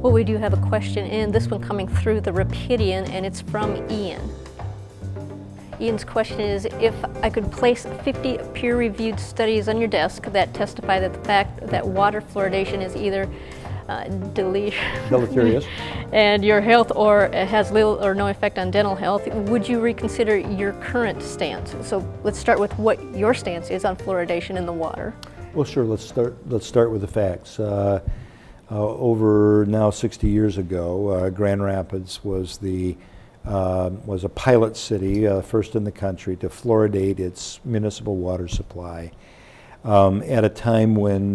Well, we do have a question in, this one coming through the Rapidian, and it's from Ian. Ian's question is, if I could place 50 peer-reviewed studies on your desk that testify that the fact that water fluoridation is either deleterious and your health or has little or no effect on dental health, would you reconsider your current stance? So let's start with what your stance is on fluoridation in the water. Well, sure. Let's start with the facts. Over now 60 years ago, Grand Rapids was a pilot city, first in the country to fluoridate its municipal water supply. At a time when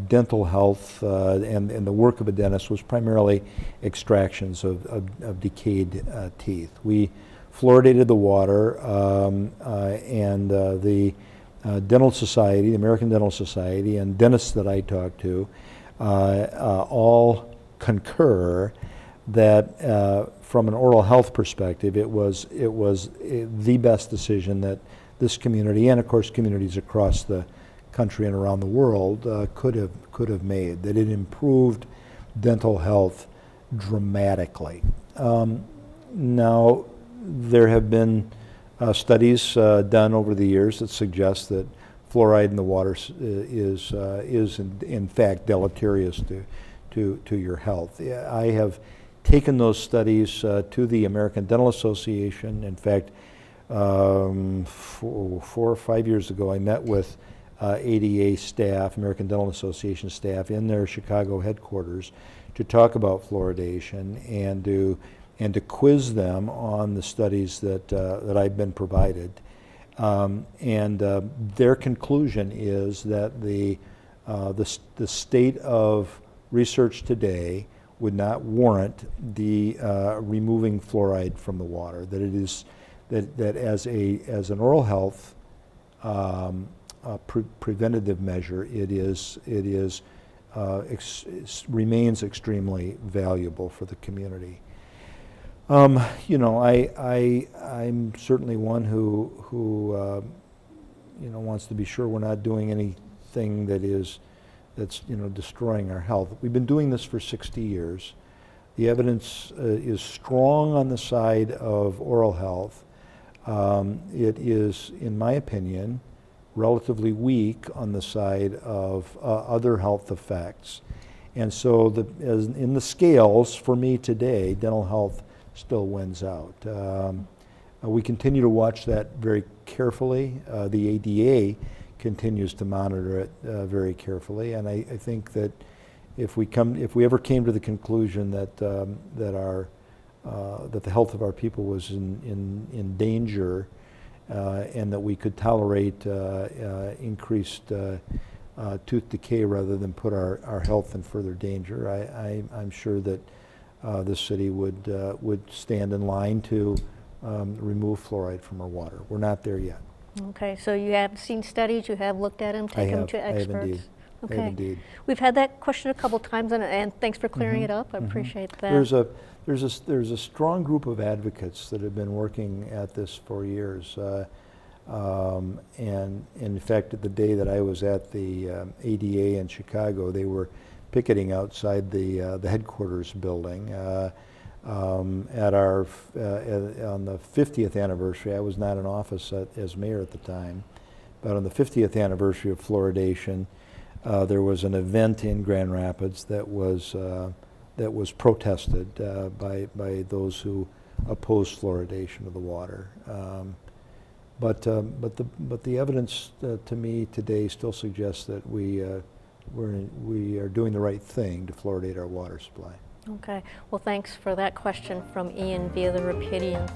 dental health and the work of a dentist was primarily extractions of decayed teeth. We fluoridated the water, and the Dental Society, the American Dental Society, and dentists that I talked to all concur that from an oral health perspective, it was the best decision that this community, and of course communities across the country and around the world, could have made. That it improved dental health dramatically. Now, there have been studies done over the years that suggest that fluoride in the water is in fact deleterious to your health. I have taken those studies to the American Dental Association. In fact, 4 or 5 years ago, I met with ADA staff, American Dental Association staff, in their Chicago headquarters to talk about fluoridation and to quiz them on the studies that I've been provided. Their conclusion is that the state of research today would not warrant the removing fluoride from the water. That it is that as an oral health preventative measure, it remains extremely valuable for the community. You know, I'm certainly one who you know, wants to be sure we're not doing anything that's you know, destroying our health. We've been doing this for 60 years. The evidence is strong on the side of oral health. It is, in my opinion, relatively weak on the side of other health effects. And so as in the scales, for me today, dental health still wins out. We continue to watch that very carefully. The ADA continues to monitor it very carefully, and I think that if we ever came to the conclusion that that the health of our people was in danger, and that we could tolerate increased tooth decay rather than put our health in further danger, I'm sure that this city would stand in line to remove fluoride from our water. We're not there yet. Okay, so you have seen studies, you have looked at them, taken them to experts? I have indeed. Okay. I have indeed. We've had that question a couple times, and thanks for clearing it up. I appreciate that. There's a strong group of advocates that have been working at this for years. And in fact, at the day that I was at the ADA in Chicago, they were picketing outside the headquarters building. On the 50th anniversary, I was not in office as mayor at the time, but on the 50th anniversary of fluoridation, there was an event in Grand Rapids that was protested by those who opposed fluoridation of the water. But the evidence to me today still suggests that we are doing the right thing to fluoridate our water supply. Okay. Well, thanks for that question from Ian via the Rapidian.